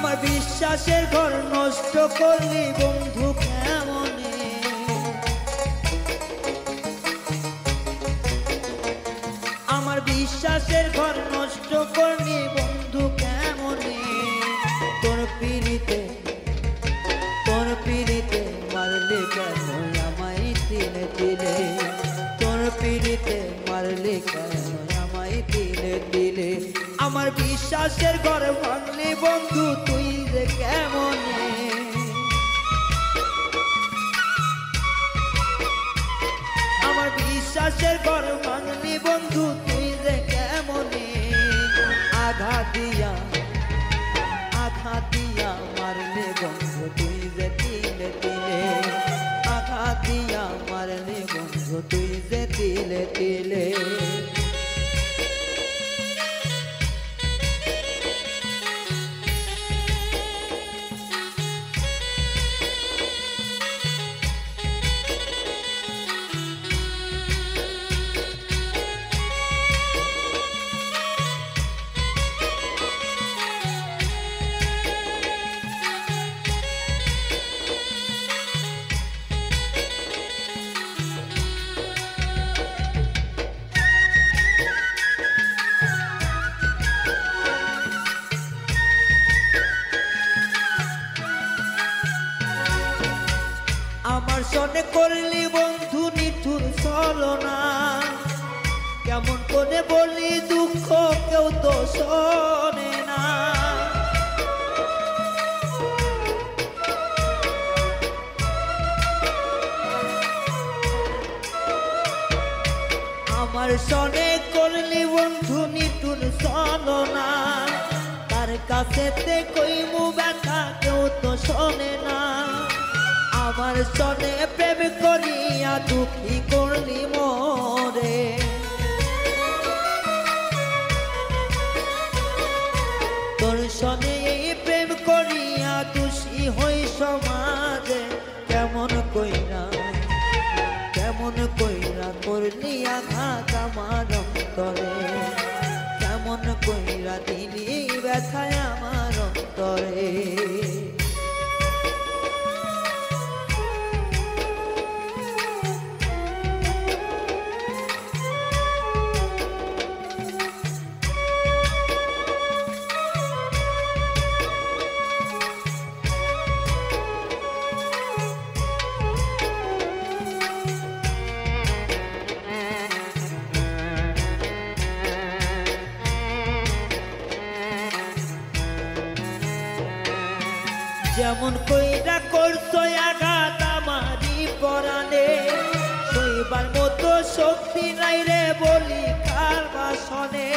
আমার বিশ্বাসের ঘর নষ্ট করলি বন্ধু কেমনে, আমার বিশ্বাসের ঘর নষ্ট করলি বন্ধু কেমনে। তোর পিড়িতে মারলি কেন আমায় তিলে তিলে, তোর পিড়িতে মারলি কেন আমায় তিলে তিলে। আমার বিশ্বাসের ঘর ভাঙলি বন্ধু তুই যে কেমনে, আমার বিশ্বাসের ঘর ভাঙলি বন্ধু তুই যে কেমনে। আঘাত দিয়া মারলে বন্ধু তুই যে তিলে তিলে, আঘাত দিয়া মারলে বন্ধু তুই যে তিলে তিলে। আমার সনে করলি বন্ধু নিঠুর ছলনা, কেমন করে বলি দুঃখ কেউ তো শোনে না। আমার সনে করলি বন্ধু নিঠুর ছলনা, তার কাছেতে কইমু ব্যথা কেউ তো শোনে না। আমার সনে প্রেম করিয়া দুঃখী করলি মোরে, তোর সনে এই প্রেম করিয়া দোষী হই সমাজে। কেমন কইরা করলি আঘাত আমার অন্তরে, কেমন কইরা দিলি ব্যথায় আমার অন্তরে। যেমন কইরা করছো আঘাত আমারি পরাণে, সইবার মতো শক্তি নাই রে বলি কার বাসনে।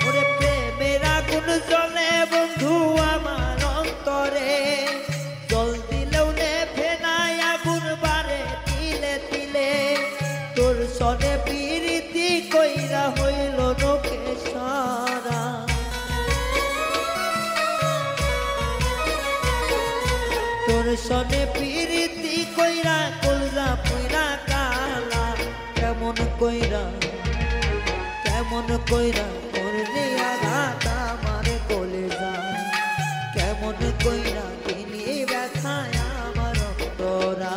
ওরে প্রেমের আগুন জ্বলে বন্ধু আমার অন্তরে, জল দিলেও নেভে নাই আগুন বাড়ে তিলে তিলে। তোর সনে প্রীতি কইরা হইল লোকে সারা, তোর সনে প্রীতি কইরা কলজা পুইরা কালা। কেমন কইরা করলি আঘাত আমার কলেজা, কেমন কইরা দিলি ব্যথায় আমার অন্তরা।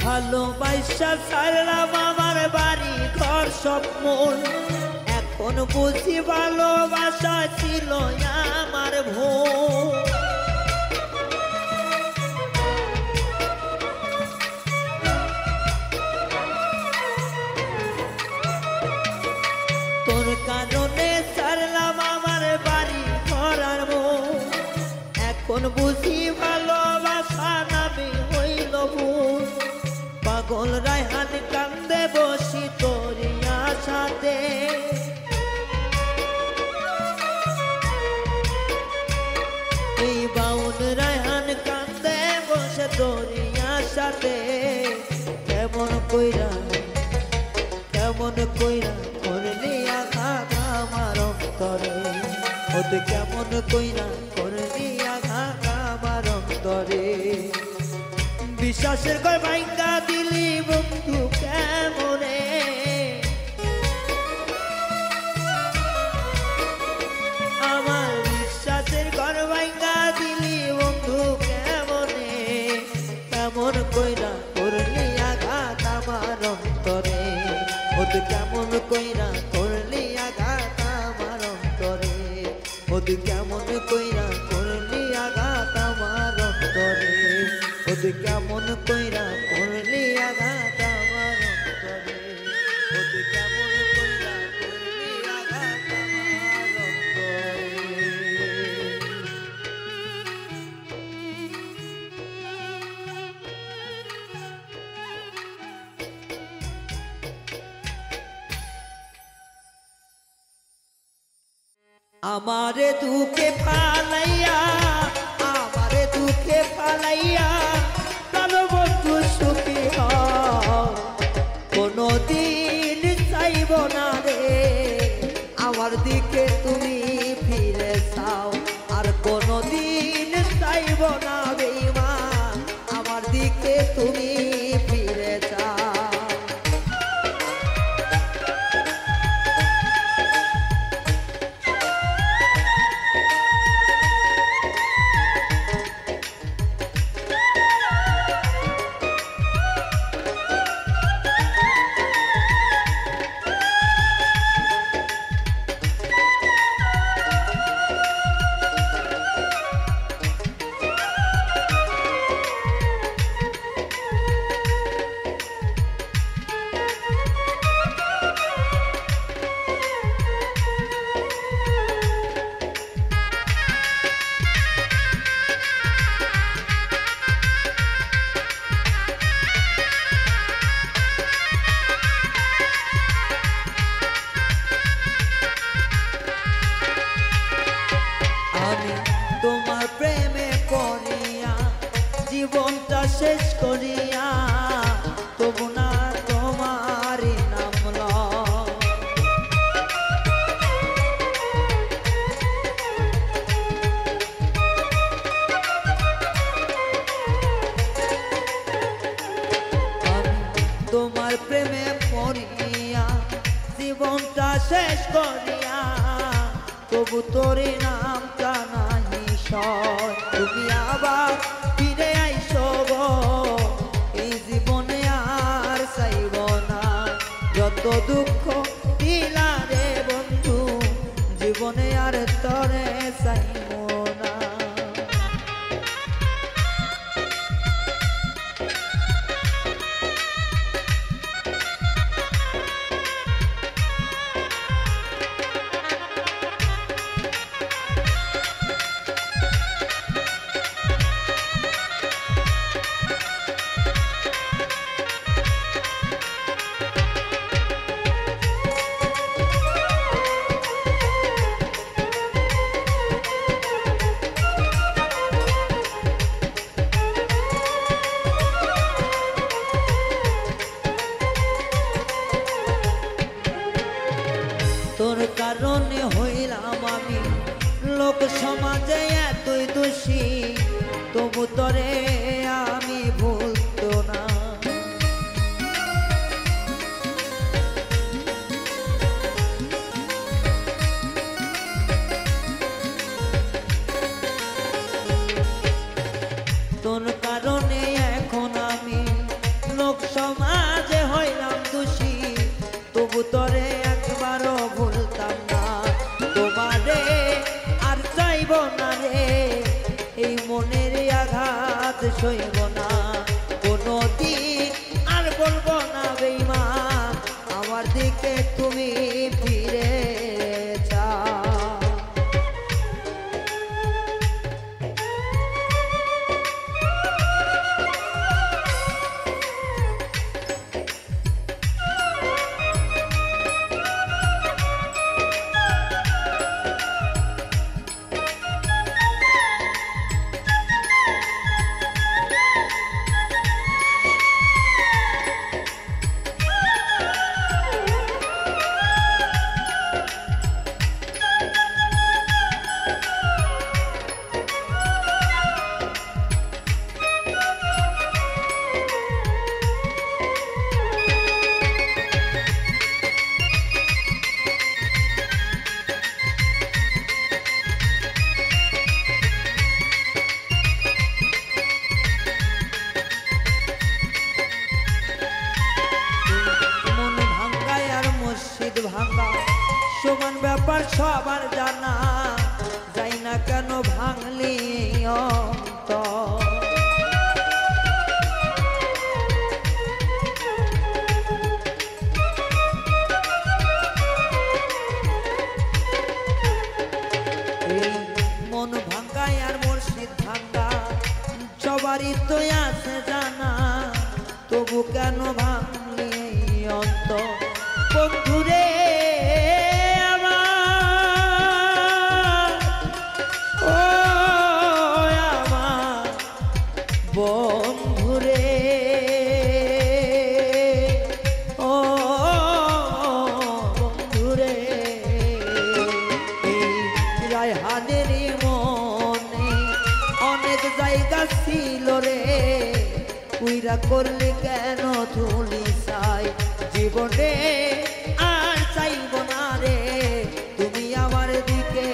ভালোবাসা ছাড়লাম আমার বাড়ি ঘর সব মন, এখন বুঝি ভালোবাসা ছিল আমার ভুল। তোর কারণে ছাড়লাম আমার বাড়ি ঘর আর মন, এখন বুঝি ভালোবাসা নামে বসি তোরি আশাতে এই বাউল রায়হান কান্দে বসে তোরি আশাতে কেমন কইরা করলি আঘাত আমার অন্তরে ও তুই কেমন কইরা করলি আঘাত আমার অন্তরে বিশ্বাসের ঘর ভাঙ্গা দিলি বন্ধু কেমনে আমার বিশ্বাসের ঘর ভাঙ্গা দিলি বন্ধু কেমনে কেমন কইরা করলি আঘাত আমার অন্তরে ও তুই কেমন কইরা করলি আঘাত আমার অন্তরে ও তুই কেমন কইরা করলি আঘাত আমার অন্তরে ও তুই কেমন কইরা করলি আঘাত আমার অন্তরে ও তুই কেমন কইরা করলি আঘাত আমার অন্তরে আমারে দুঃখে ফালাইয়া প্রাণ বন্ধু সুখী হও কোনদিন চাইব না রে আমার দিকে তুমি ফিরে চাও আর কোনদিন চাইব না বেঈমান আমার দিকে তুমি ফিরে চাও তোমার প্রেমে পড়িয়া জীবনটা শেষ করিয়া তবু না তোমারই নাম লও তোমার প্রেমে পড়িয়া জীবনটা শেষ করিয়া তবু তোরে নামটা নাহি সয় তুমি আবার ফিরে আইসো গো এই জীবনে আর চাইব না যত দুঃখ দিলা রে বন্ধু জীবনে আর তরে চাইব না তোর কারণে হইলাম আমি লোক সমাজে এতই দোষী তবু তোরে আমি ভুলতো না তোর কারণে এখন আমি লোক সমাজে হইলাম দোষী তবু তোরে একবারও ভুলতাম না তোমারে আর চাইব না রে এই মনের আঘাত সইব না কোনদিন আর বলবো না বেঈমান আমার দিকে তুমি ফিরে যাও ভাঙলি অন্তর। মন ভাঙ্গায় আর মুর্শিদ ভাঙ্গা সবারই তো আছে জানা, তবু কেন ভাঙলি অন্তর বন্ধুরে আমার, ও আমার বন্ধুরে, ও বন্ধুরে। এই রায়হানের মনে অনেক জায়গা ছিল রে, উইরা করলি কেন ধুলি চাই জীবনে আর চাইব না রে, তুমি আমার দিকে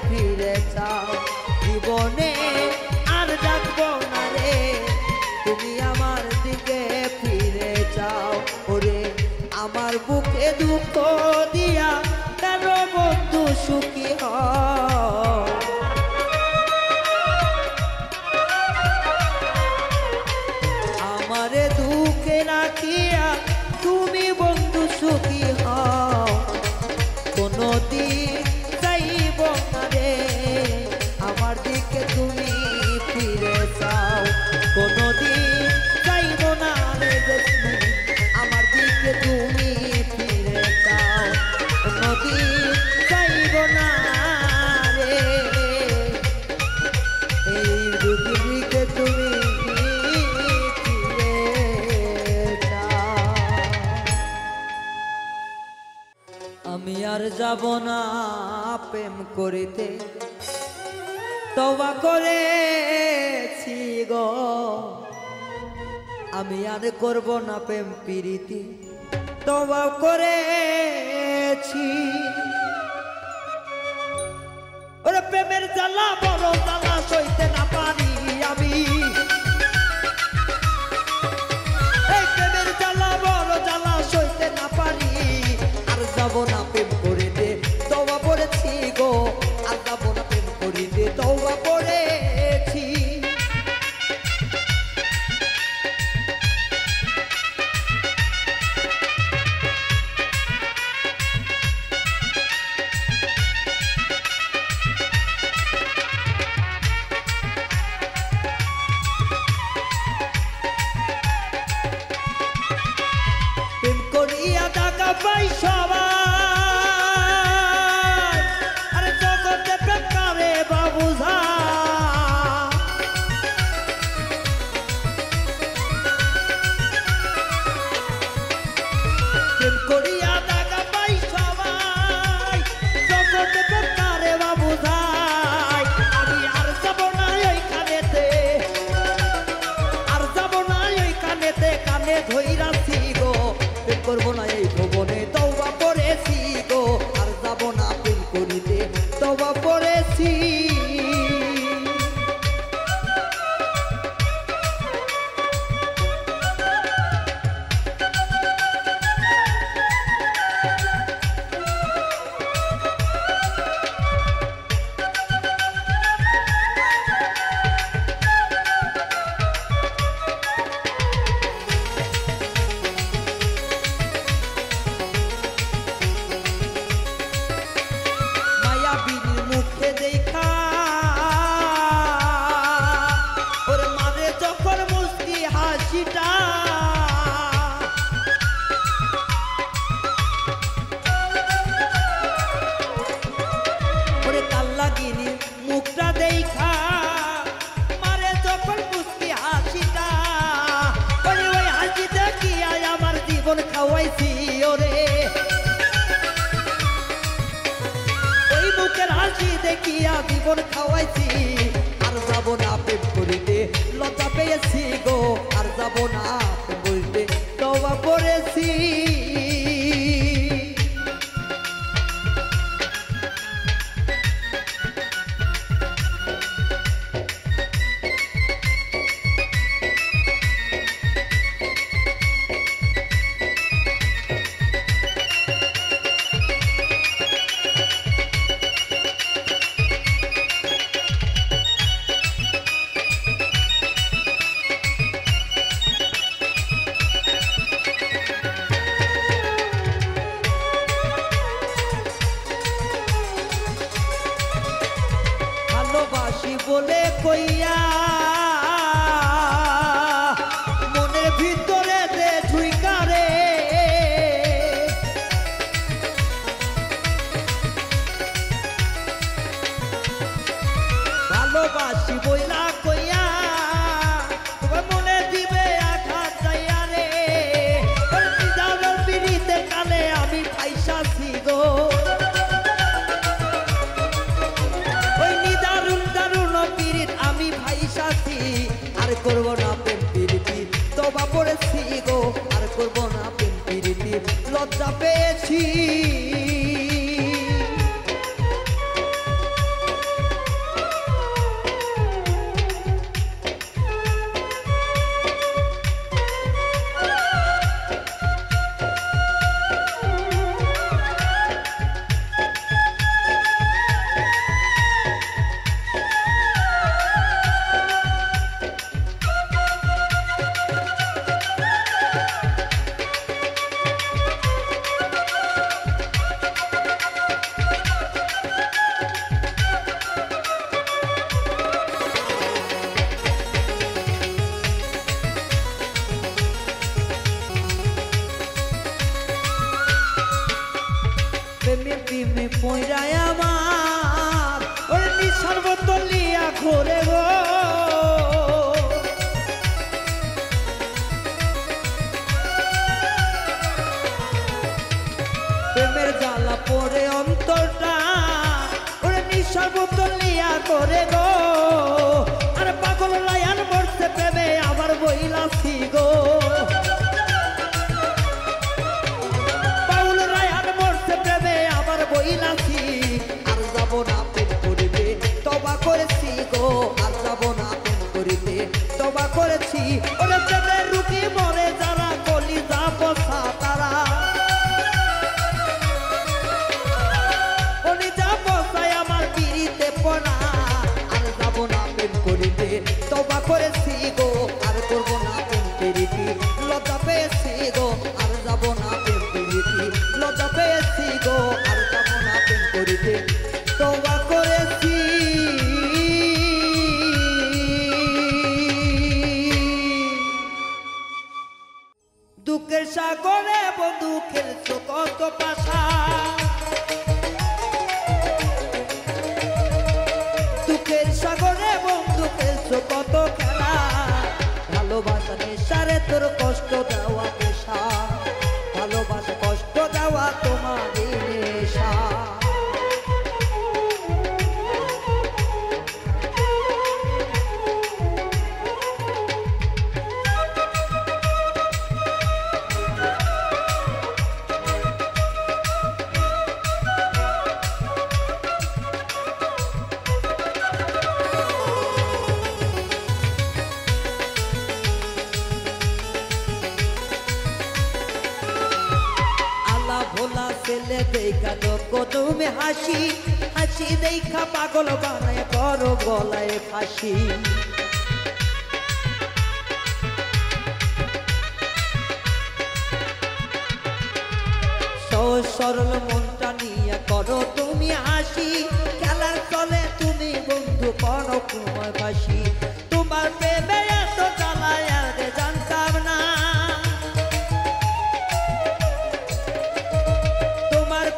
ফিরে চাও জীবনে আর ডাকবো না রে, তুমি আমার দিকে ফিরে যাও। ওরে আমার বুকে দুঃখ দিয়া কেন বন্ধু সুখী হয়, আমারে দুঃখে রাখিয়া তুমি বন্ধু সুখী হও, কোনদিন চাইব না রে আমার দিকে তুমি ফিরে যাও, কোনদিন চাইব না রে আমার দিকে তুমি ফিরে যাও, কোনদিন চাইব না রে এই পৃথিবীকে তুমি আমি আর যাব না প্রেম করিতে, তওবা করেছি গো, আমি আর করব না প্রেম প্রীতি, তওবা করেছি। ওরে প্রেমের জ্বালা বড় জ্বালা সইতে না পারি আমি, এই প্রেমের জ্বালা বড় জ্বালা সইতে না পারি, আর যাব না প্রেম করিতে তওবা করেছি গো, আর যাব না প্রেম করিতে তওবা করেছি। প্রেম করিয়া টাকা পাই সবাই, আরে জগতে প্রেম করে বাবুঝা, প্রেম করিয়া টাকা পাই সবাই, জগতে প্রেম করে বাবুঝাই। আমি আর যাব না ওইখানেতে, আর যাব না ওইখানেতে, কানে ধইরাছি গো প্রেম করবো না এই ভুবনে তওবা করেছি গো, আর যাব না প্রেম করিতে তওবা করেছি। মুখটা দেখা মারে যখন মুস্কি হাসিটা, ওই হাসি দেখিয়া আমার জীবন খাওয়াইছি ওরে, ওই মুখের হাসি দেখিয়া জীবন খাওয়াইছি। আর যাব না প্রেম করিতে লজ্জা পেয়েছি গো, আর যাব না প্রেম করিতে তওবা করেছি। কইয়া মনের ভিতরে দে ঝুইকারে ভালোবাসি বইলা কইয়া তোমার মনে দিবে আঘাত যাইয়া রে নিদারুণ পিড়িতে কালে আমি ফাইসাছি গো ওই নিদারুণ দারুণ পিড়িত আমি ফাইসাছি আর করবো না প্রেম পিড়িতি তবা পড়েছি গো আর করবো না প্রেম পিড়িতি লজ্জা পেয়েছি প্রেমে পয়রায় আমার ওরে নিশার বোতল লিয়া ঘোরে গো প্রেমের জ্বালা পড়ে অন্তরটা ওরে নিশার বোতল লিয়া ঘোরে গো আর পাগল লায়ান মরছে প্রেমে আবার বইলাছি গো বইলাছি আর যাব না প্রেম করিতে তবা করেছি গো আর যাব না প্রেম করিতে তবা করেছি ওরে প্রেমের রুগী মরে যারা গলি যাব তারা ওনি যাব আমার পিড়িতে পড়া আর যাব না প্রেম করিতে তবা করেছি গো আর করব না প্রেম পিড়িতি লজ্জা পেয়েছি গো আর যাব না প্রেম পিড়িতি লজ্জা পেয়েছি গো আর যাব না প্রেম করিতে তওবা করেছি দুঃখের সাগরে বন্ধু খেলছো কত পাশা দুঃখের সাগরে বন্ধু খেলছো কত খেলা ভালোবাসা নেশারে তোর কষ্ট দেওয়া পেশা ভালোবাসা কষ্ট দেওয়া তোমার নেশা ভোলা ছেলে দেখা দেখো তুমি হাসি হাসি দেখা পাগল বানায় করো গলায় ফাঁসি সহজ সরল মনটা নিয়ে করো তুমি হাসি খেলার চলে তুমি বন্ধু করো তোমার ফাঁসি তোমার প্রেমে এত জ্বালায় আগে জানতাম না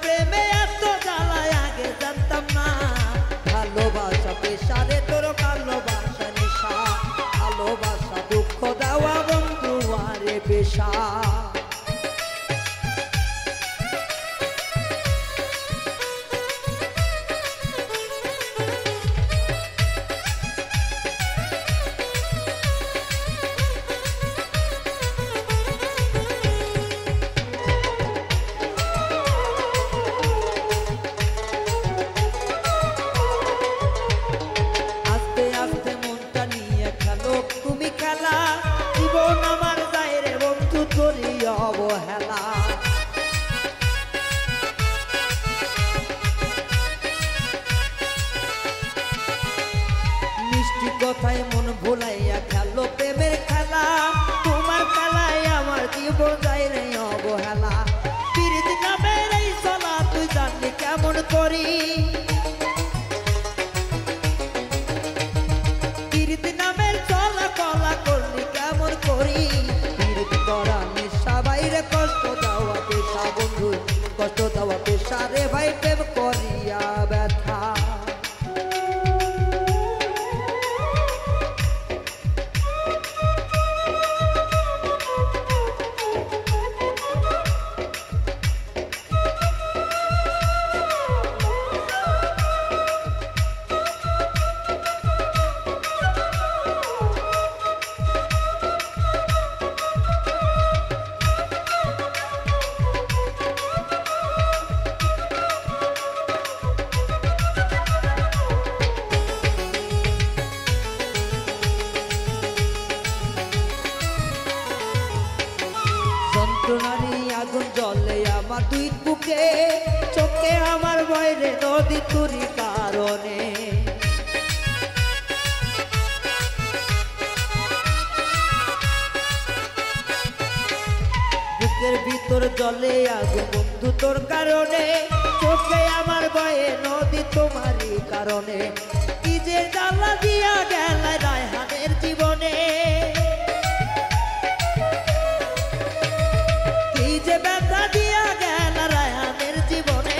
প্রেমে এত জ্বালায় আগে জানতাম না ভালোবাসা পেশারে তোর ভালোবাসা নেশা ভালোবাসা দুঃখ দেওয়া বন্ধু আরে পেশা অবহেলা মিষ্টি কথায় মন ভুলাইয়া খেলো প্রেমের খেলা তোমার খেলায় আমার জীবন যায় রে অবহেলা পিরিত নামের এই চলা তুই জানলি কেমন করি রে ভাই প্রেম করিয়া ব্যথা। যন্ত্রণারি আগুন জ্বলে আমার দুই বুকে, চোখে আমার বাইরে নদী তুরি কারণে। বুকের ভিতর জ্বলে আগুন বন্ধু তোর কারণে, চোখে আমার বয়ে নদী তোমারই কারণে। কি যে জ্বালা দিয়া গেল রায়হানের জীবনে, যে ব্যথা দিয়া গেল রায়হানের জীবনে।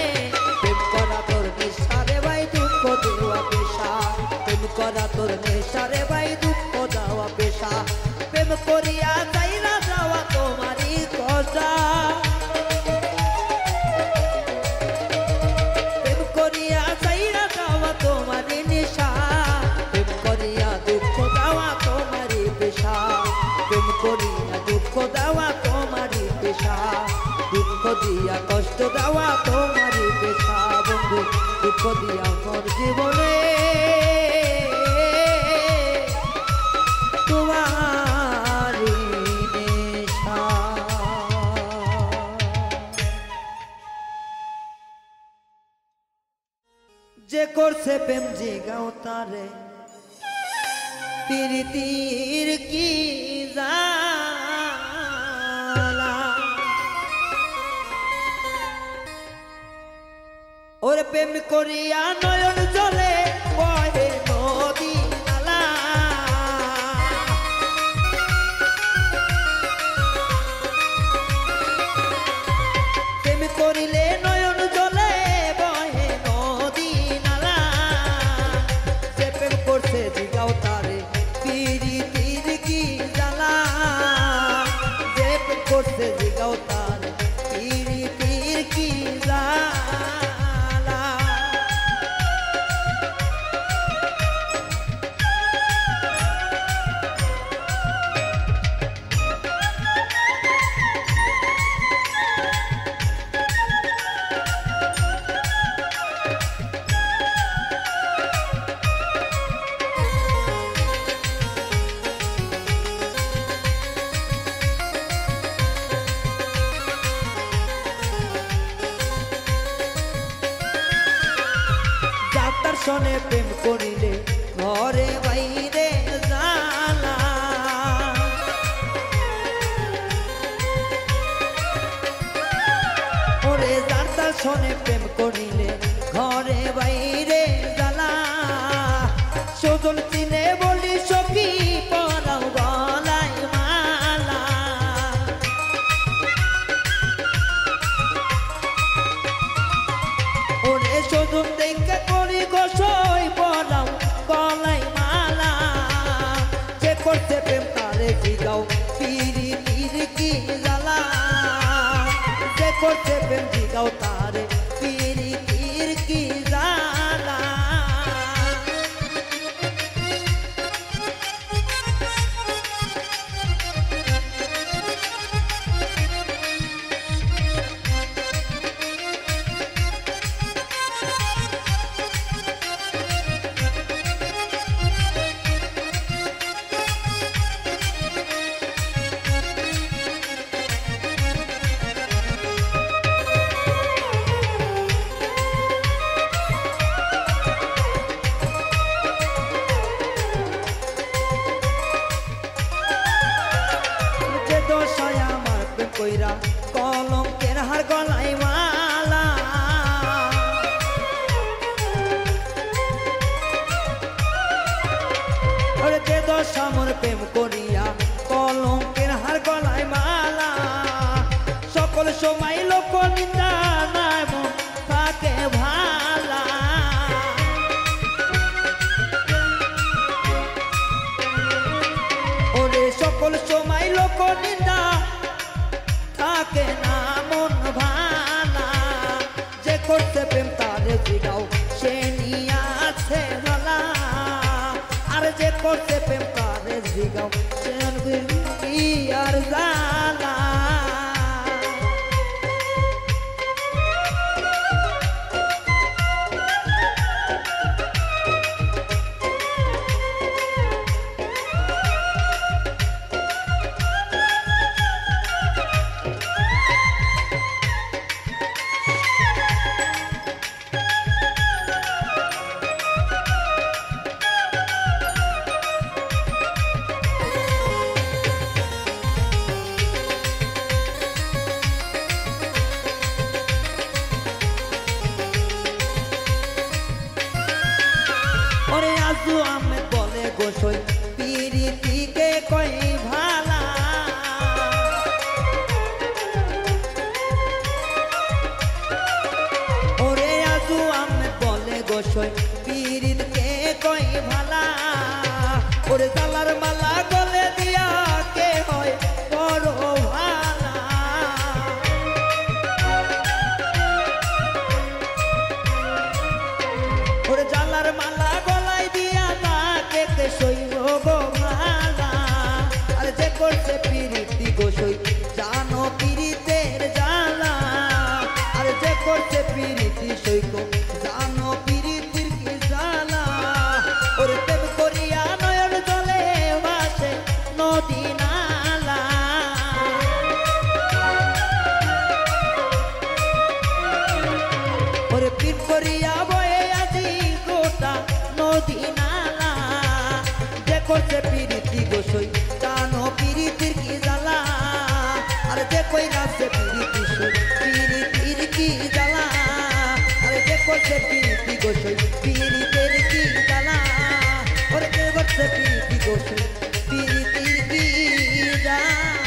প্রেম করা তোর নেশা রে ভাই দুঃখ দেওয়া পেশা, প্রেম করা তোর নেশা রে ভাই দুঃখ দেওয়া পেশা। প্রেম করিয়া যাইরা যাওয়া তোমারই কষা, প্রেম করিয়া যাইরা যাওয়া তোমারই নেশা। প্রেম করিয়া দুঃখ দেওয়া তোমারই পেশা, প্রেম করিয়া দুঃখ দেওয়া তোমারই পেশা। দুঃখ দিয়া কষ্ট দেওয়া তোমারই পেশা বন্ধু, দুঃখ দিয়া আমার জীবনে তোমারই নেশা। যে করছে প্রেম জিগাও তারে, প্রীতির কি জালা। ওরে প্রেম করিয়া নয়ন জলে বহে নদী নালা। প্রেম করিলে নয়ন জলে বহে নদী নালা। যে প্রেম করছে জিগাও তারে, প্রীতির কি জালা। যে প্রেম করছে জিগাও তারে, প্রীতির কি জালা। শোনে প্রেম করিলে ঘরে বাইরে জালা। ওরে যার শোনে প্রেম করিলে ঘরে বাইরে জালা। সুজন চিনে বলি সখী পরাও গলায় মালা। ওরে সুজন দেখে করি গোসই পরাও গলায় মালা। যে করছে প্রেম তারে জিগাও প্রীতির কি জালা। যে করছে প্রেম জিগাও তারে প্রীতির কি জালা। কইরা কলঙ্কের হার গলায় মালা। ওরে যে দশা মোর প্রেম করিয়া কলঙ্কের হার গলায় মালা। সকল সময় লোক নিন্দা নাই মন থাক সকল সময় লোক নিন্দা থাকে না মন ভালা যে করছে প্রেম তারে জিগাও সে নিয়ে আছে ভালা আর যে করছে প্রেম তারে জিগাও সে কি আর জানা আমি বলে গোসই পিরিতিকে কই ভালা ওরে আজু আমি বলে গোসই পিরিতকে কই ভালা ওরে জালার মালা গলে দিয়া কে হয় বড় ভালা ওরে জালার মালা আর যে করছে পিরিতি গোসই জানো পিরিতের জ্বালা আর যে করছে পিরিতি সৈক জানো পিরিতির কি জ্বালা ওর প্রেম করিয়া নয়ন জলে ভাসে নদী নালা ওরে প্রেম করিয়া বয়ে আজি গোটা নদী নালা করছে পিরিতি গোসই জানো পিরিতির কি জ্বালা আর যে কই রাখছে পিরিতি সই পিরিতির কি জ্বালা আর যে করছে পিরিতি গোসই পিরিতের কি জ্বালা ওরে যে করছে পিরিতি গোসই পিরিতির কি জ্বালা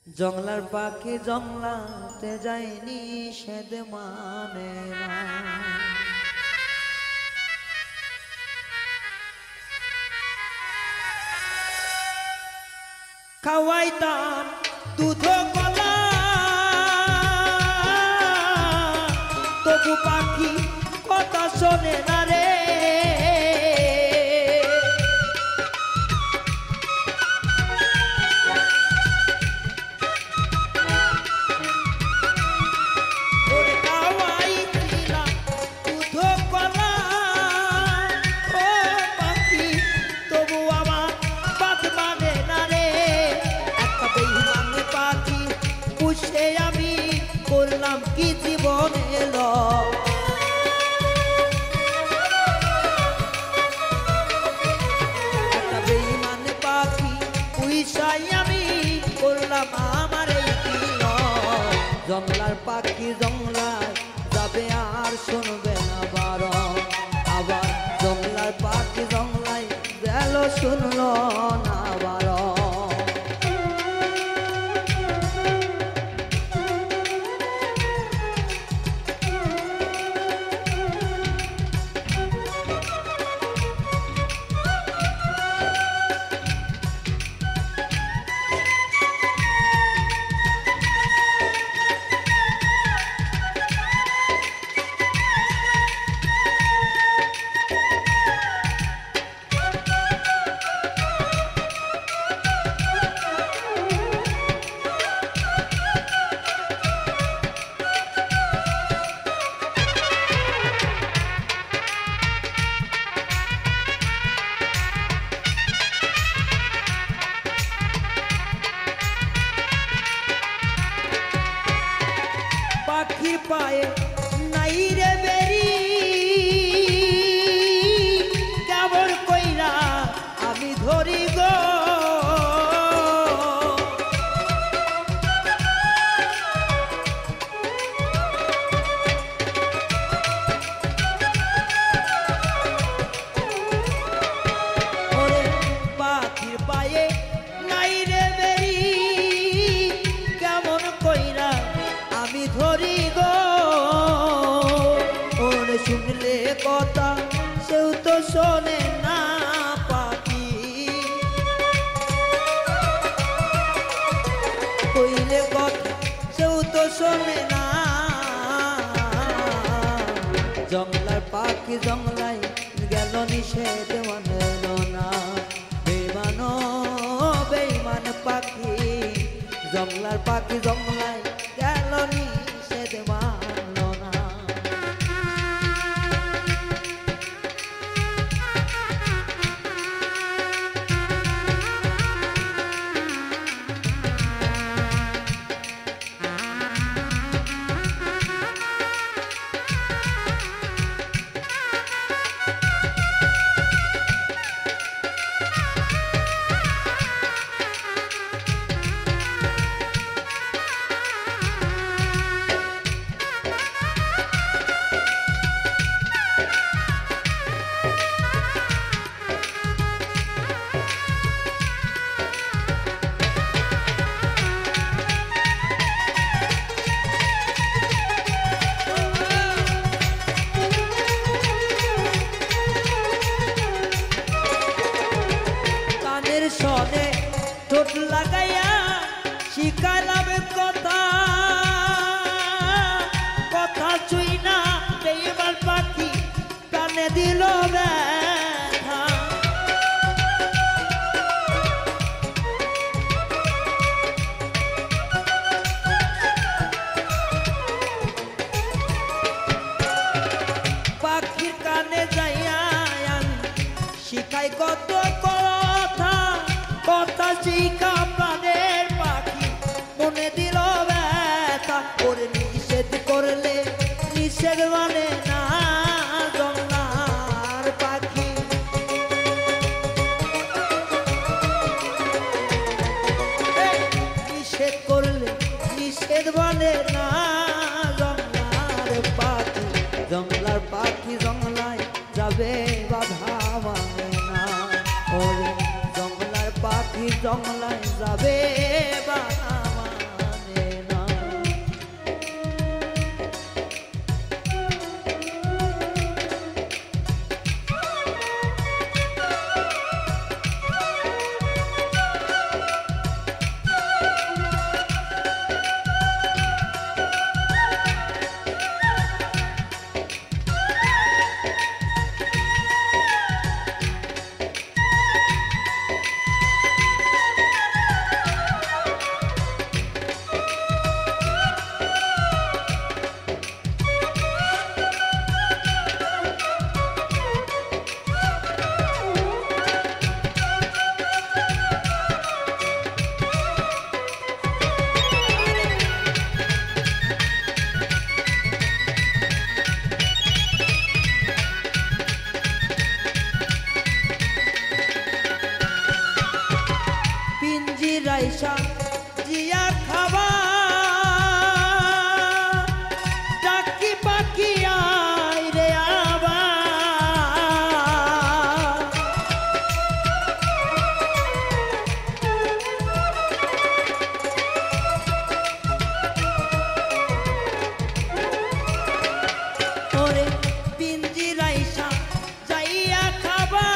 জংলার পাখি জংলাতে যায়নি সেদ মানে না খাওয়াইতাম দুধ কলা তবু পাখি কথা শোনে না রে আমি করলাম কি জীবনে একটা বেঈমান পাখি পুইসাই আমি করলাম আমার এই কি জংলার পাখি জংলায় যাবে আর শুনবে না বারণ আবার জংলার পাখি জংলায় গেল শুনলো না বারণ পাখির পায়ে নাই রে বেরি কেমন কইরা আমি ধরি গো ওরে পাখির পায়ে নাই রে বেরি কেমন কইরা আমি ধরি গো ওরে শুনলে কথা শোনে না পাখি কইলে কথা সেও তো শোনে না জংলার পাখি জংলায় গেল নিষেধ মানল না বেইমান বেইমান পাখি জংলার পাখি জংলায় গেল নিষেধ মানল না সনে ঠোঁট লাগাইয়া শিখালাম কথা কথা চুই না বেইমান পাখি কানে দিল ব্যথা পাখির কানে যাইয়া আমি শিখাই কত কথা শিখা প্রাণের পাখি মনে দিল ব্যথা ওরে নিষেধ করলে নিষেধ মানে না জংলার পাখি নিষেধ করলে নিষেধ মানে না জংলার পাখি জংলার পাখি জংলায় যাবে বাধা মানে না ওরে পাখি জংলায় যাবে বাধা মানে না পিঞ্জিরাইসা জিয়া খাবা ডাকি পাখি আয় রে আবা ওরে পিঞ্জিরাইসা যাইয়া খাবা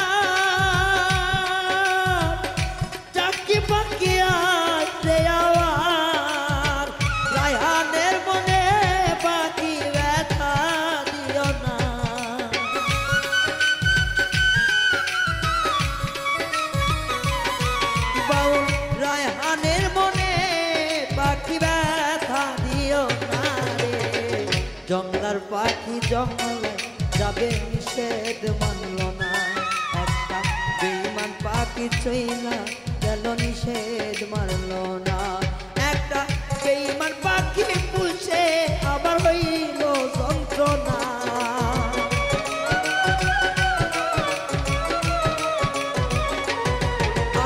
পাখি আসে আবার রায়হানের মনে পাখি ব্যথা দিও না বাউল রায়হানের মনে পাখি ব্যথা দিও না রে জংলার পাখি জংলায় যাবে নিষেধ মানল না একটা বেইমান পাখি চইলা গেল নিষেধ মারল না একটা বেইমান পাখি পুষে আবার হইল যন্ত্রণা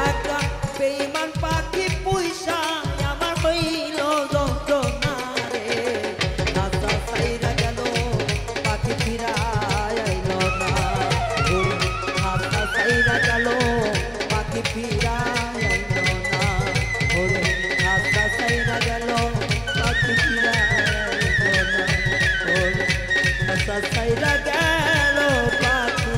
একটা বেইমান পাখি পুষা আমার হইল যন্ত্রণা রে রাস্তা সাইরা গেল পাখি ফিরায় আইল না রাস্তা সাইরা গেল পাখি ফিরায় সাইরা গেল পাখি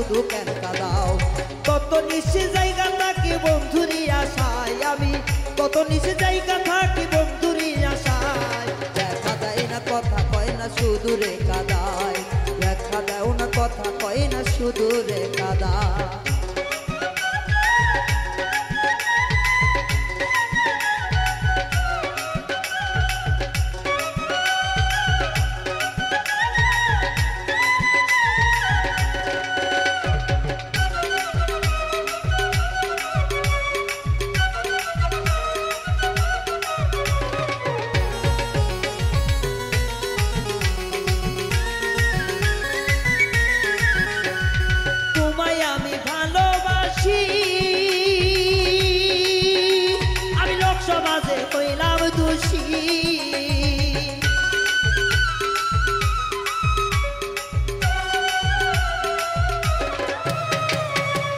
শুধু কেন কাঁদাও কত নিচে জায়গা থাকি বন্ধুরি আশায় আমি কত নিচে জায়গা থাকি বন্ধুরি আশায় দেখা দেয় না কথা কয় না শুধু রে কাঁদায় দেখা দেও না কথা কয় না শুধু রে কাঁদায়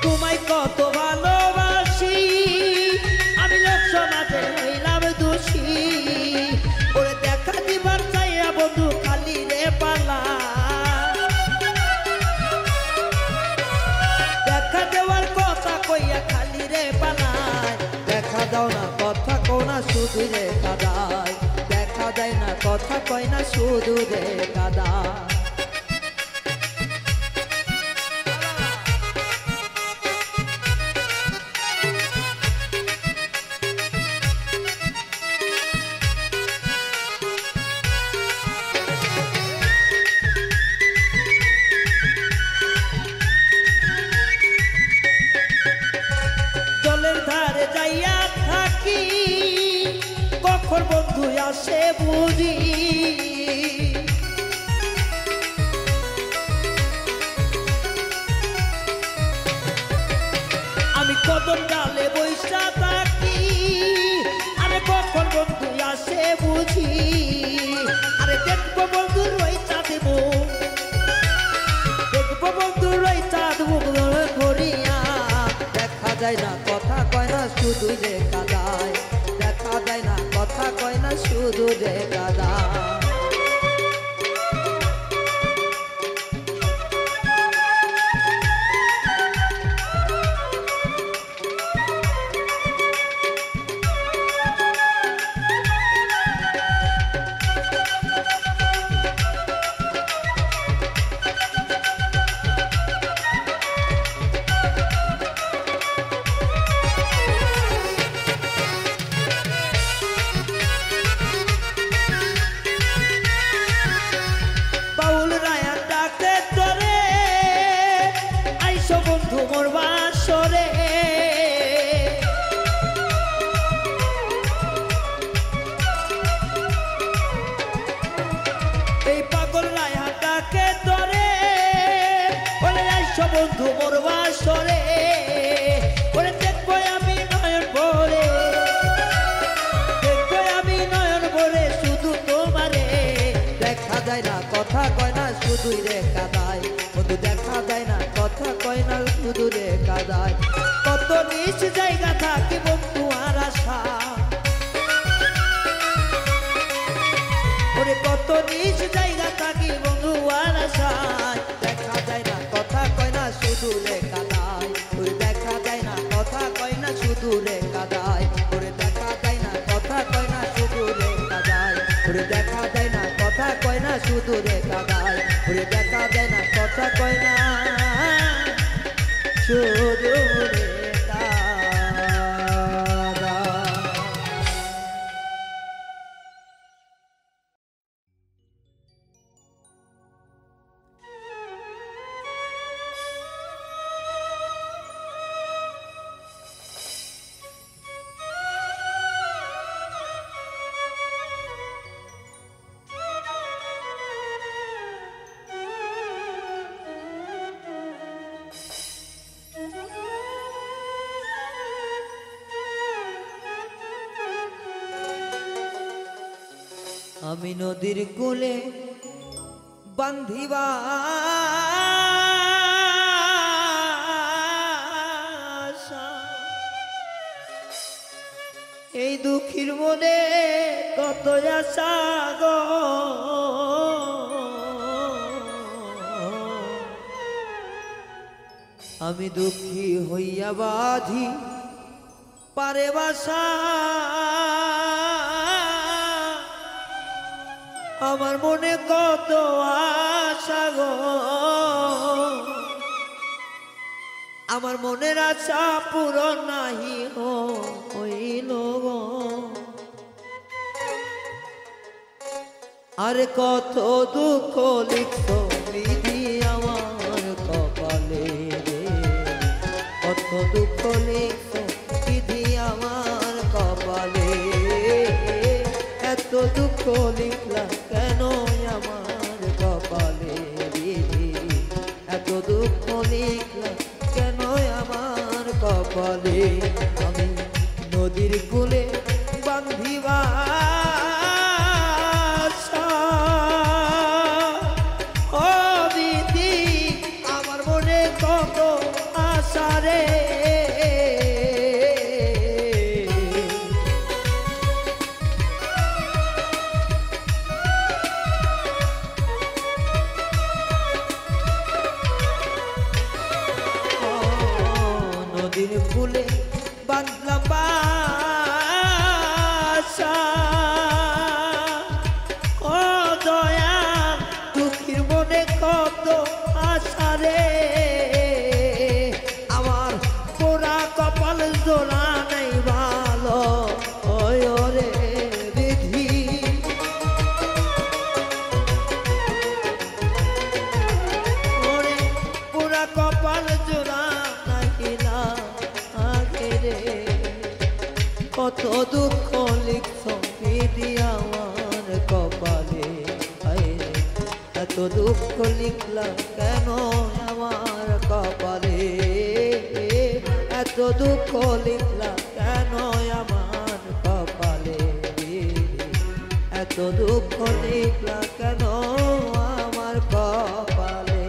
তোমায় কত ভালোবাসি আমি লোক সমাজে হইলাম দোষী ওরে দেখা দিবার চাইয়া বন্ধু খালি রে পালা দেখা দেওয়ার কথা কইয়া খালি রে পালায় দেখা দাও না কথা কও না শুধু রে কাঁদায় দেখা দেয় না কথা কয় না শুধু রে কাঁদায় বন্ধু আসে বুঝি আমি কদম ডালে বৈশা থাকি আরে কখন বন্ধু আসে বুঝি আরে দেখবো বন্ধু রইতা দেব দেখবো বন্ধু রইতা দেব ধরিয়া দেখা যায় না কথা কয় না শুধু যে কাঁদায় দেখা দেয় না কথা কয় না শুধু রে কাঁদায় মোর বাসরে এই পাগল রায়াটাকে ধরে বলে আইসো বন্ধু মোর বাসরে বলে দেখবো আমি নয়ন ভরে দেখবো আমি নয়ন ভরে শুধু তোমারে দেখা যায় না কথা কয় না শুধুই রে কাঁদায় বন্ধু দেখা যায় না কথা কয় না শুধু রে কাঁদায় কত নিচ জায়গা থাকি বন্ধু আর আশা ওরে কত নিচ জায়গা থাকি বন্ধু আর আশায় দেখা যায় না কথা কয় না শুধু রে কাঁদায় ওরে দেখা যায় না কথা কয় না শুধু রে কাঁদায় ওরে দেখা যায় না কথা কয় না শুধু রে কাঁদায় ওরে দেখা যায় না কথা কয় না শুধু রে কাঁদায় ওরে দেখা যায় না কথা কয় না শুধু রে আমি নদীর কূলে বান্ধিবা এই দুঃখীর মনে কত আশা গো আমি দুঃখী হইয়া বাধি পারে বাসা আমার মনে কত আশা গো আমার মনের আশা পূরণ নাহি হইল গো আরে কত দুঃখ লিখছ বিধি আমার কপালে রে কত দুঃখ লিখছ বিধি আমার কপালে এত দুঃখ লিখলা কেন আমার কপালে বিধি এত দুঃখ লিখলা কেন আমার কপালে আমি নদীর কূলে বান্ধিবা আমার মনে কত আশা রে নদীর কূলে বাঁধলাম বাসা ও দয়া দুঃখীর মনে কত আশা রে আমার পোড়া কপাল জোড়া নাই ভালো রে বিধি ওরে পোড়া কপাল জোড়া নাহিলা আগে রে কত দুঃখ লিখছ বিধি আমার কপালে এত দুঃখ লিখলাম কেন আমার কপালে এত দুঃখ লিখলাম কেন আমার কপালে এত দুঃখ লিখলাম কেন আমার কপালে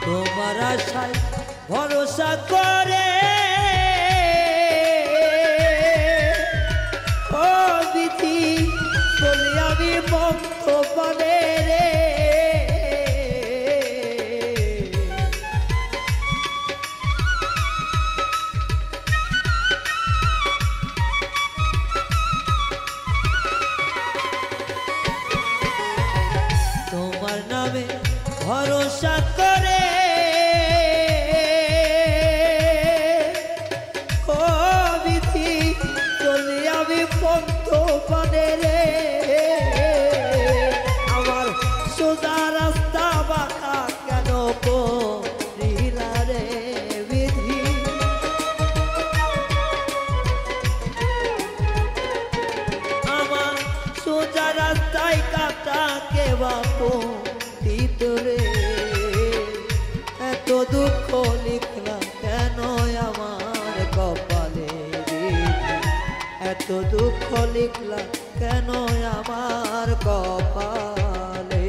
তোমার আশায় ভরসা করে ও বিধি বলি আমি ভক্ত বলে রে তোমার নামে ভরসা করে আমি পন্ত পানে রে আমার সোজা রাস্তা বাঁকা কেন করিলা রে বিধি আমার সোজা রাস্তায় কাটা কে বাপু ভিতরে এত দুঃখ লিখলাম কেন আমার কপালে এত দুঃখ লিখলাম কেন আমার কপালে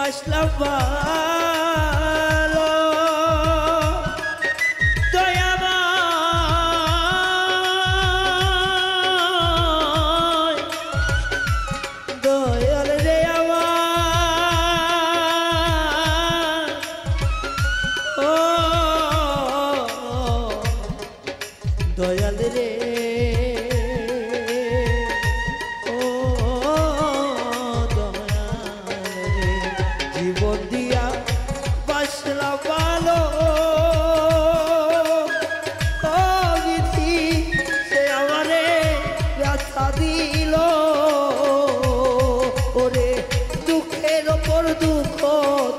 বাসলাম ভালো দয়াময় দয়াল রে আমার ও দয়াল রে ও দয়াল রে জীবন দিয়া বাসলাম ভালো ও বিধি সে আমারে ব্যথা দিল ওরে দুঃখের ওপর দুঃখ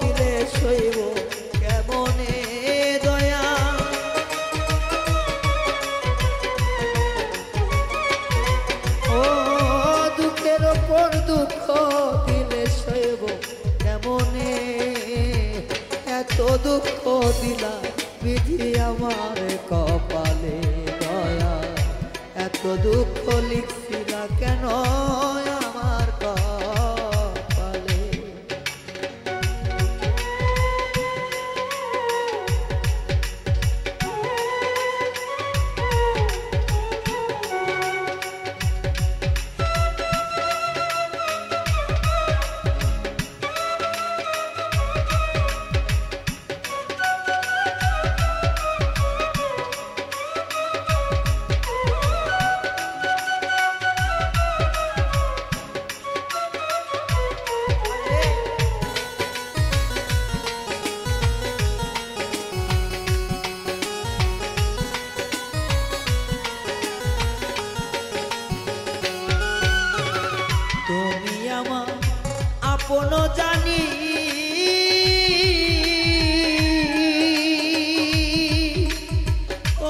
দিলে সইব কেমনে দয়া ও দুঃখের ওপর দুঃখ দিলে সইব কেমনে এত দুঃখ দিলা বিধি আমার কপালে দয়া এত দুঃখ লিখছিলা কেন আমার কপালে তুমি আমার আপন জানি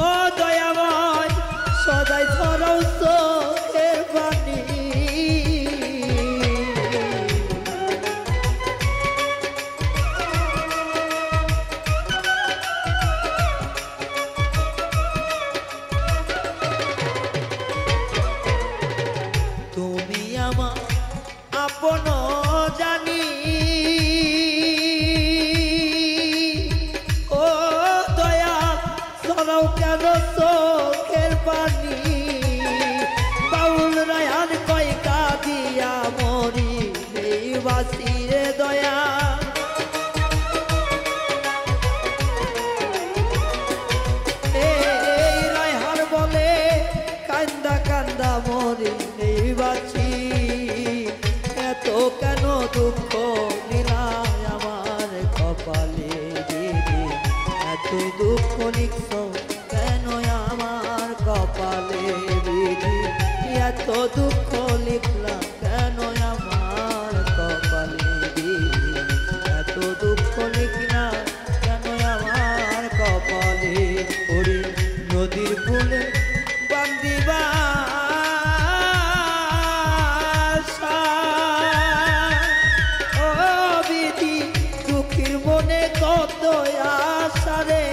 ও দয়াময় সদাই ধরো চোখের পানি তুমি আমার আপন জানি ও দয়া সরাও কেন চোখের পানি বাউল রায়ান কয় কাঁদিয়া মরি এই বাসিরে দয়া এই রায়হান বলে কান্দা কান্দা মরি এই বাসি এত কেন দুঃখ নিলাম আমার কপালে দিদি এত দুঃখ লিখছ কেন আমার কপালে দিদি এত দুঃখ লিখলাম কেন আমার কপালে দিদি এত দুঃখ লিখলাম কেন আমার কপালে ওরে নদীর কূলে বান্দিবা দুঃখীর মনে কত আশা রে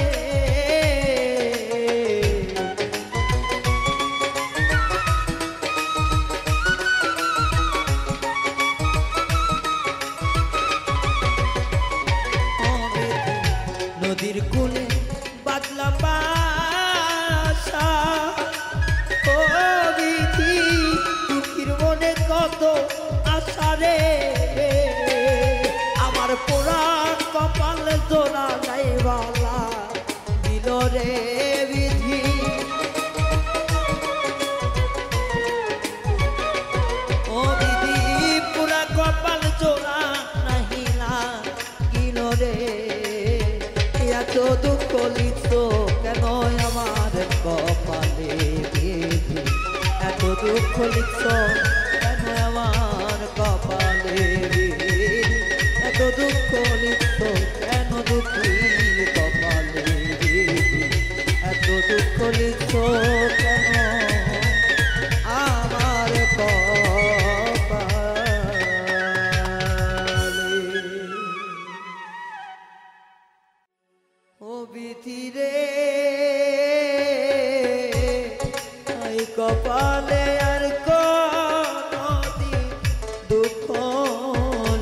নদীর কূলে বাদলাম বাসা ও বিধি দুঃখীর মনে কত আশা রে আমার পোড়া কপাল জোড়া গাইবালা দিল রে বিধি ও বিধি পোড়া কপাল জোড়া নাহিলা গিল রে এত দুঃখ লিখছ কেন আমার কপালে বিধি এত দুঃখ লিখছ কেন আমার কপালে বিধি এত দুঃখ লিখছ কেন দুঃখীর কপালে বিধি এত দুঃখ লিখছ কেন আমার কপালে ও বিধি রে কপালে আর কোনদিন দুঃখ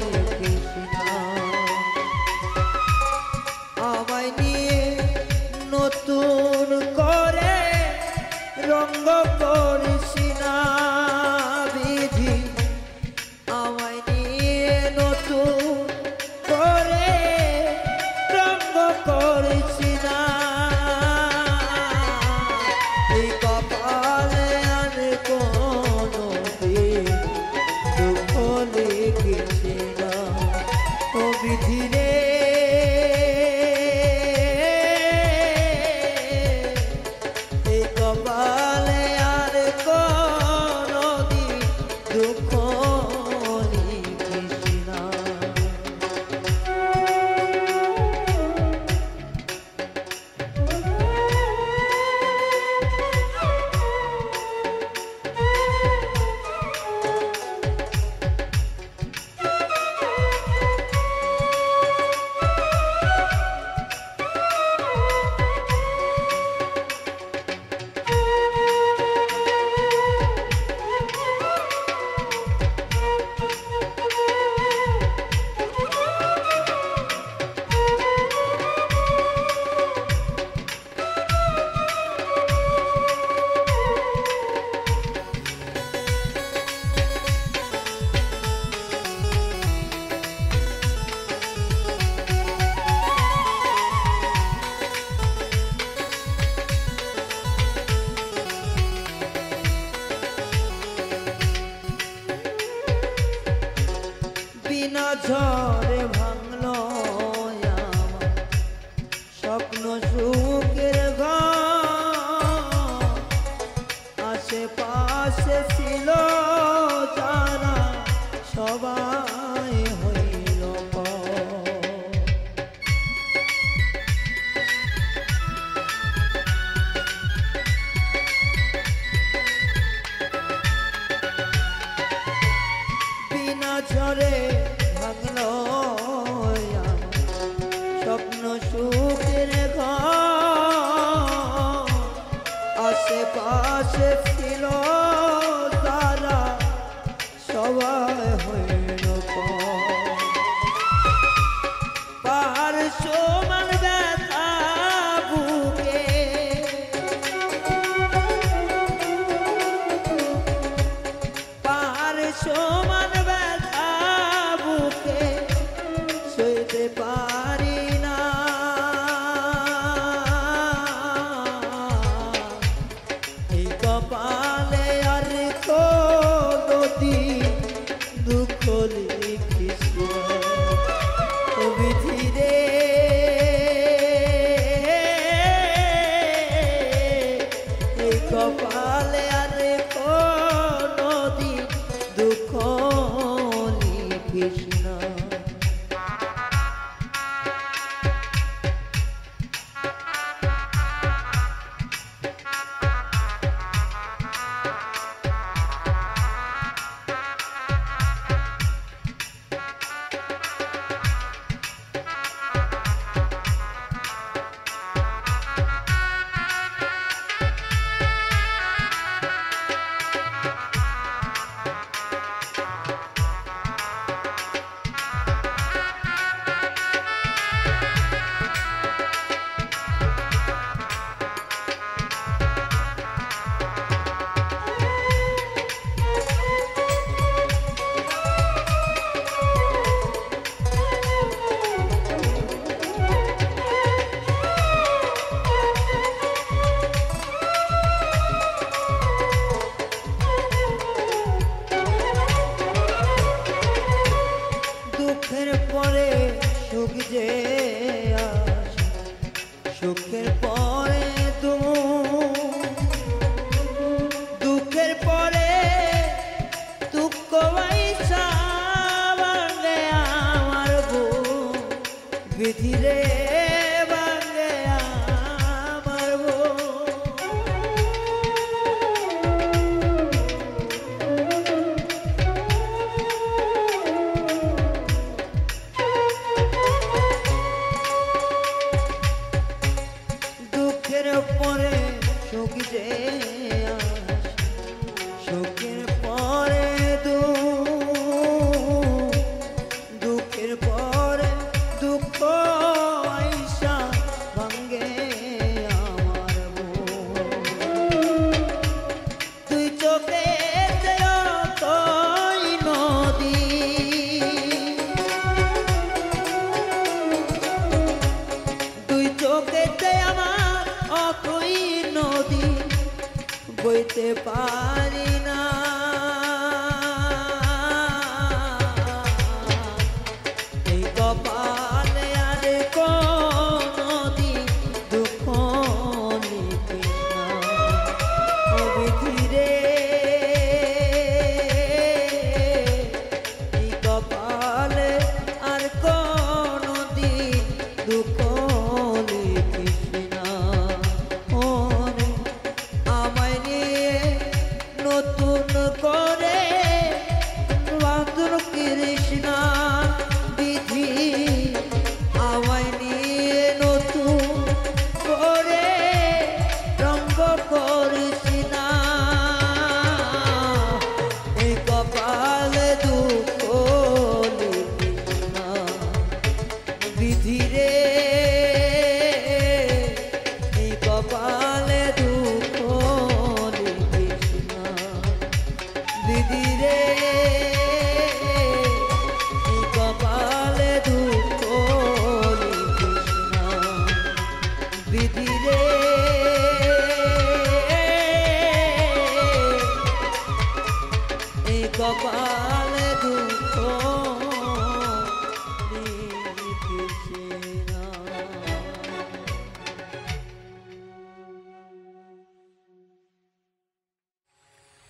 লিখিস না রঙ্গ করিস না বিধি আমায় নিয়ে নতুন করে রঙ্গ করিস না এই কপালে আর কোনো দিন দুঃখ লিখিস না ও বিধি রে বিনা ঝড়ে ভাঙলো আমার স্বপ্ন সুখের ঘর আশেপাশে ছিল যারা সবাই হইল পর বিনা ঝড়ে ভাঙলো স্বপ্ন সুখের ঘর আশেপাশে ছিল তারা সবাই হইল পাহাড় সমান ব্যথা বুকে পাহাড় সমান ব্যথা বুকে সইতে পারি না এই কপালে আর কোনদি দুঃখ লিখিস ও বিধি রে এই কপালে আর কোনদি দুঃখ লিখিস না দুঃখের পরে সুখ যে আসে সুখের পরে দুঃখের পরে দুঃখ আইসা ভাঙে আমার বুক বিধি রে ভাঙে আমার বুক দুঃখের পরে সুখ যে আসে সুখের পরে দুঃখের পরে দুঃখ পেতে পারি না এই কপালে আর কোনদিন দুঃখ লিখি না ও বিধিরে এই কপালে আর কোনদিন দুঃখ লিখিস না ওরে আমায় নিয়ে নতুন করে বাঁধন কৃষ্ণা বিধি আমায় নিয়ে নতুন করে রঙ্গ করিস না এই কপালে দুঃখ লিখিস না বিধি রে এই কপালে দুঃখ লিখিস না দিদি রে এই কপালে দুঃখ লিখিস না দিদি রে এই কপালে দুঃখ লিখিস না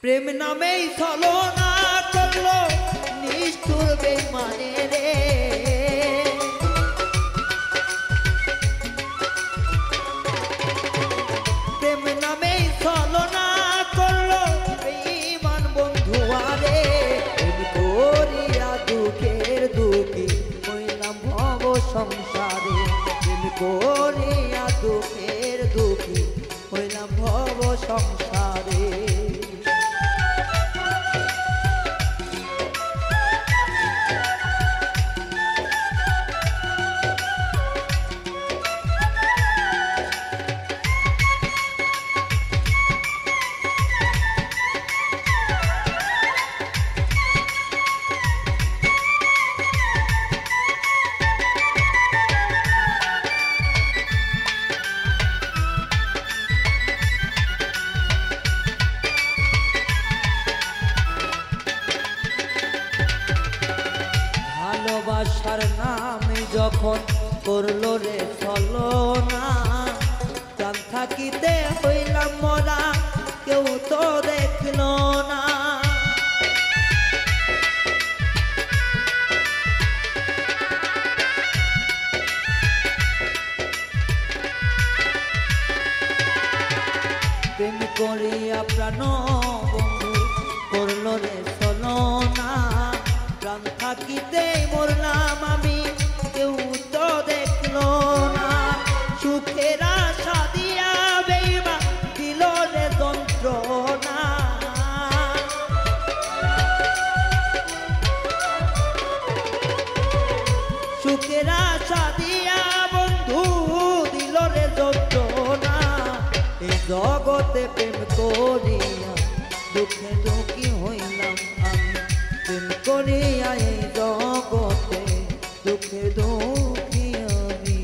প্রেম নামেই ছলনা করলো নিষ্ঠুর বেঈমানে রে প্রেম নামেই ছলনা করলো বেঈমান বন্ধু আরে প্রেম করিয়া দুঃখের দুঃখী হইলাম ভব সংসারে প্রেম করিয়া দুঃখের দুঃখী হইলাম ভব সংসারে ভালোবাসার নামে যখন করলো রে ছলনা প্রাণ থাকিতে হইলাম মরা কেউ তো দেখলো না প্রেম করিয়া প্রাণ বন্ধু করলো রে ছলনা প্রাণ থাকিতে মরলাম আমি কেউ তো দেখলো না সুখের আশা দিয়া বেঈমান দিল রে যন্ত্রণা সুখের আশা দিয়া বন্ধু দিল রে যন্ত্রণা এই জগতে প্রেম করিয়া দুঃখে দুঃখী হইলাম আমি প্রেম করিয়া এই জগতে দুঃখে দুঃখী আমি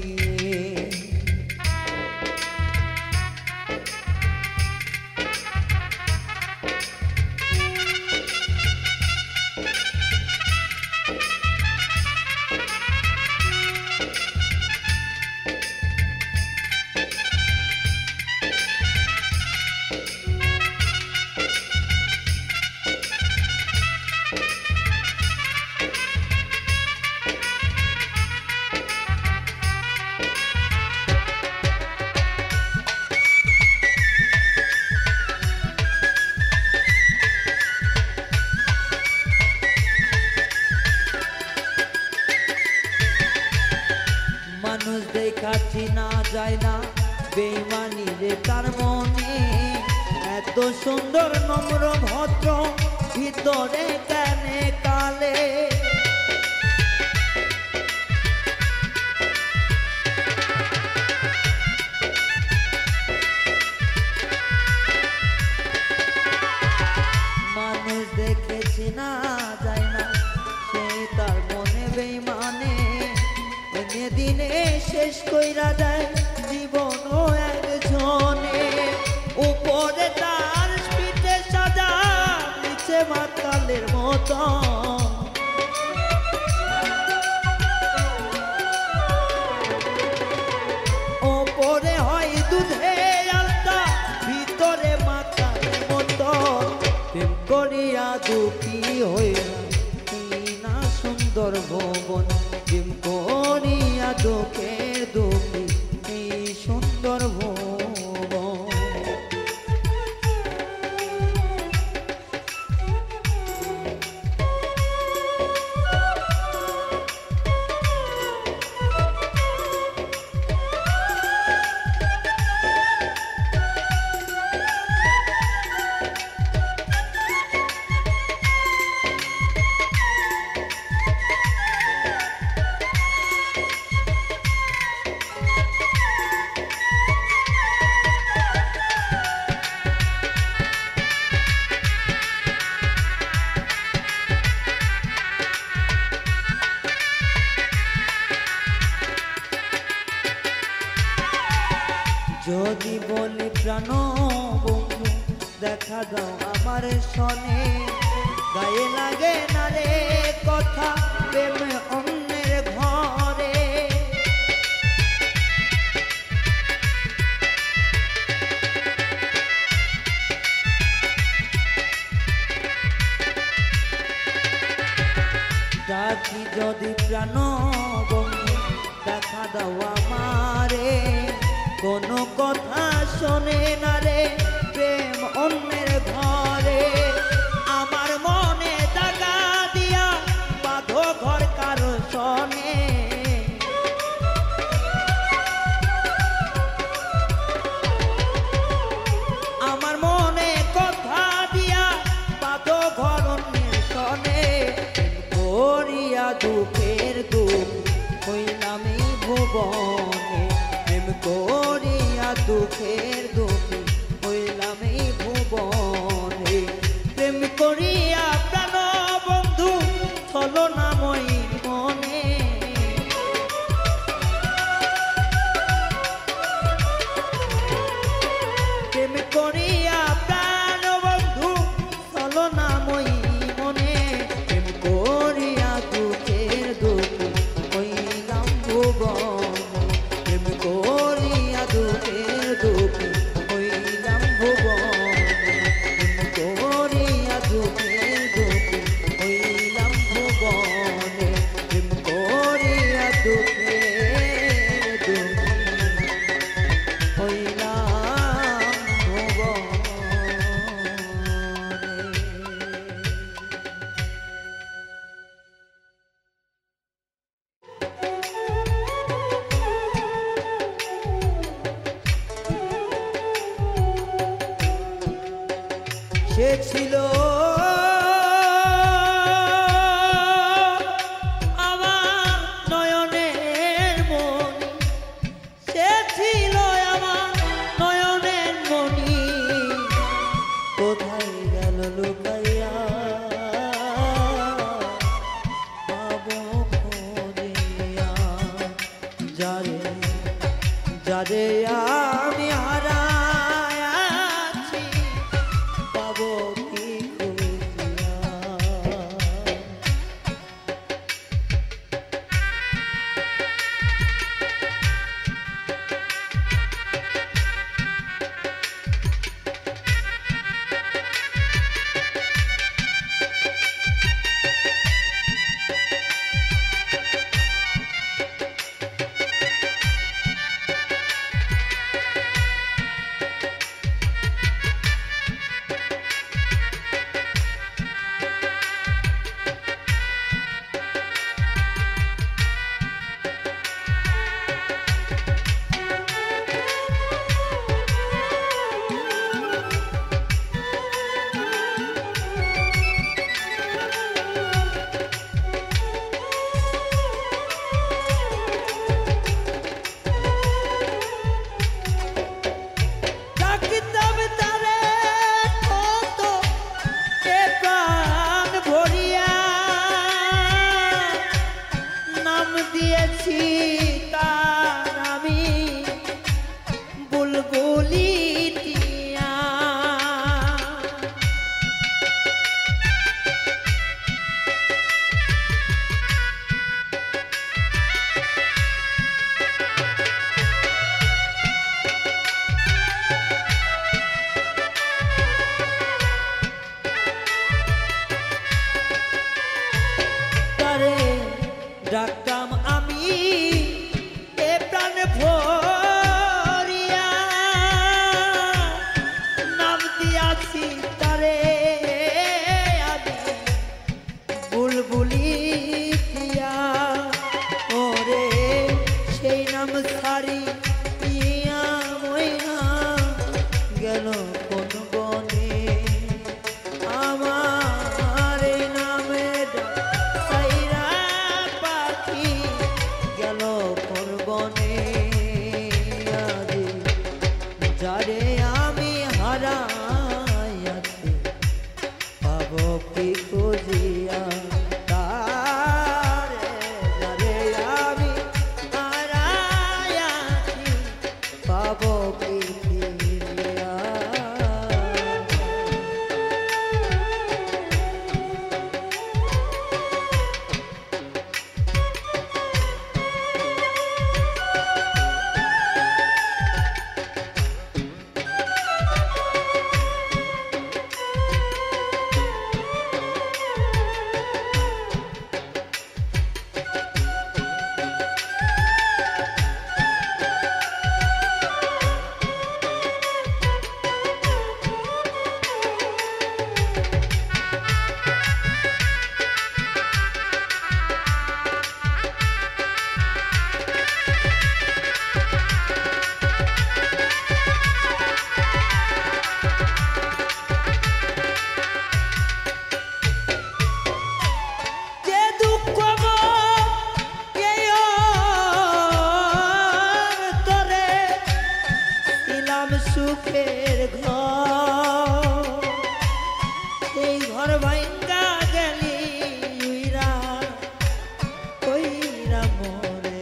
মানুষ দেখা চিনা যায় না বেঈমানি রে তার মনে এত সুন্দর নম্র ভদ্র ভিতরে কানে কালে মানুষ দেখে চিনা যায় না সে তার মনে বেঈমানে দিনে দিনে শেষ কইরা দেয় জীবন একজনে উপরে তার মাতালের মতো ওপরে হয় দুধে আলতা ভিতরে মাতালের মতো প্রেম করিয়া দুঃখী হইলাম না সুন্দর ভবন প্রেম করিয়া দুঃখের দুঃখী এই সুন্দর ভবন যদি বলি প্রাণ বন্ধু দেখা দাও আমার সনে গায়ে লাগে না রে কথা প্রেম অন্যের ঘরে ডাকি যদি প্রাণ বন্ধু দেখা দাও আমারে কোনো কথা শোনে না রে প্রেম অন্যের ঘরে আমার মনে দাগা দিয়া বাঁধো ঘর কারো শোনে আমার মনে কথা দিয়া বাঁধো ঘর অন্যের শোনে করিয়া দুঃখের দুঃখ হইলাম এই ভুবনে প্রেম করিয়া দুঃখের দুঃখী হইলাম এই ভুবনে প্রেম করিয়া প্রাণ বন্ধু চলো না মই মনে প্রেম করিয়া প্রাণ বন্ধু চলো না মই মনে প্রেম করিয়া দুঃখের দুঃখী হইলাম ভুবন প্রেম করিয়া দুঃখের দুঃখী হইলাম ভুবন প্রেম করিয়া দুঃখের দুঃখী হইলাম ভুবনে প্রেম করিয়া দুঃখের দুঃখী হইলাম ভুবনে সে ছিল আমার নয়নের মণি সে ছিল আমার নয়নের মণি কোথায় গেল লুকাইয়া পাবো খোঁজিয়া যারে যারে আমি হারায় আছি পাবো কি খুঁজিয়া ডাকতাম আমি এ প্রাণ ভরিয়া, নাম দিয়াছি তারে আমি বুলবুলি দিয়া। ওরে সেই নাম সারি ইয়া ময়না গেল কোন বনে, আমার এই নামে সাইরা পাখি গেল কোন বনে। আরে যারে আমি হারাইয়াছি পাবো কি খুঁজিয়া, তারে যারে আমি হারাইয়াছি পাবো কি ফিরিয়া। সুখের ঘর এই ঘর ভাঙ্গা গেলি উইরা কইরা মরে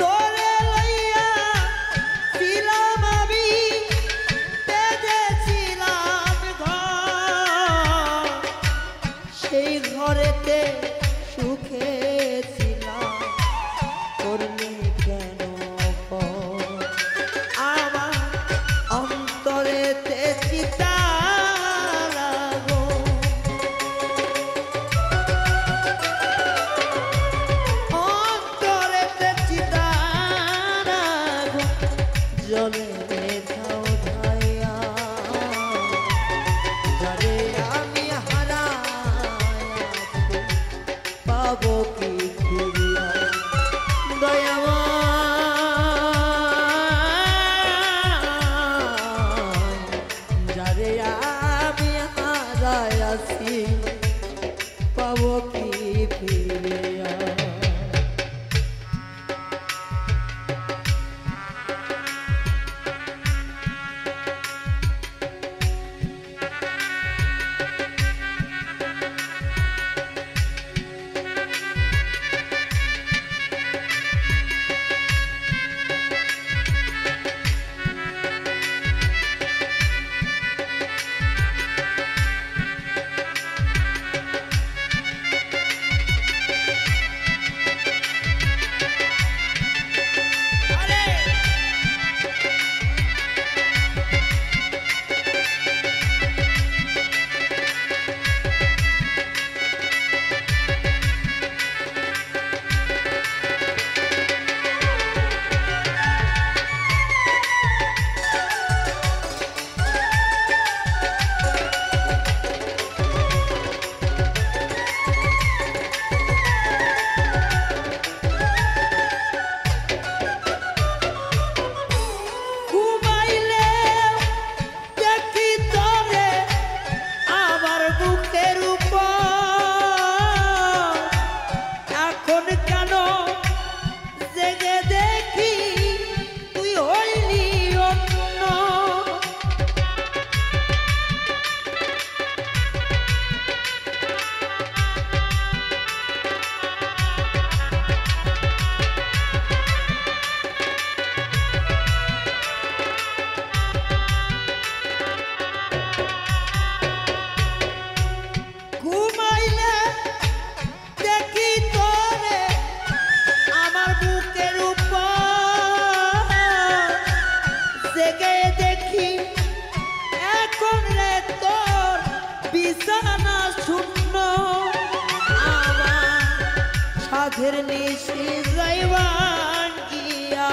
তোরে লইয়া ছিলাম আমি বেঁধেছিলাম ঘর, সেই ঘরেতে সুখে ছিলাম করলি কেন পর, আমার অন্তরেতে চিতা লাগো, অন্তরেতে চিতা লাগো জলে মেধাও ধাইয়া। যারে আমি হারাইয়াছি পাবো কি ফিরিয়া, দয়াময় যারে আমি হারাইয়াছি পাবো কি ফিরিয়া। সাধের নিশি যাইবান গিয়া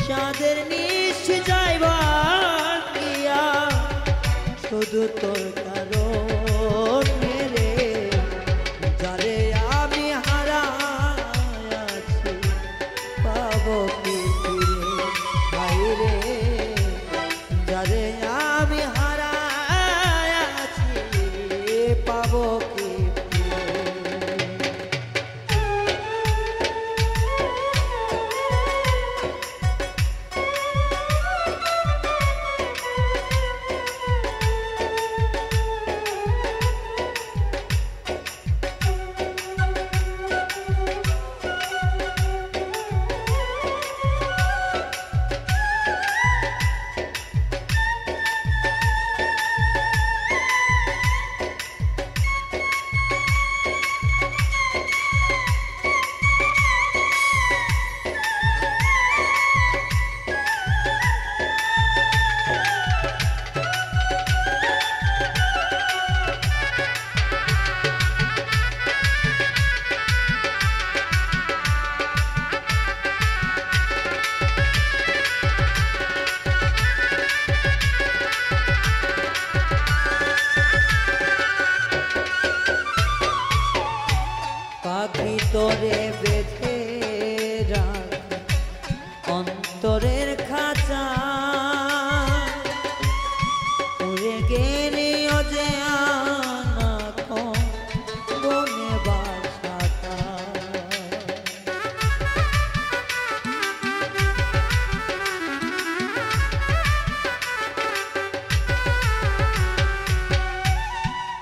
সাধের নিশি যাইবান গিয়া শুধু তোর কারণ মেরে যারে আমি হারাইয়াছি পাবো কি ফিরে বাইরে যারে আমি হারাইয়াছি পাবো কি পাখি তোরে বেঁধে রাখ অন্তরের খাঁচা উড়ে গেলে অজে আনা বনে বাসাটা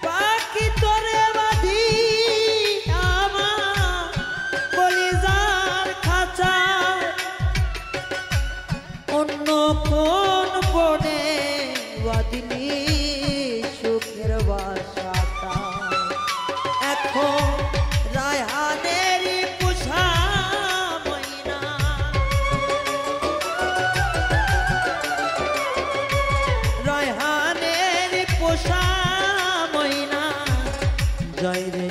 পাখি তোরে বাঁধি অন্য কোন বনে বাদিনী সুখের বাসাটা এখন রায়হানের পোষা ময়না রায়হানের পোষা ময়না জয় রে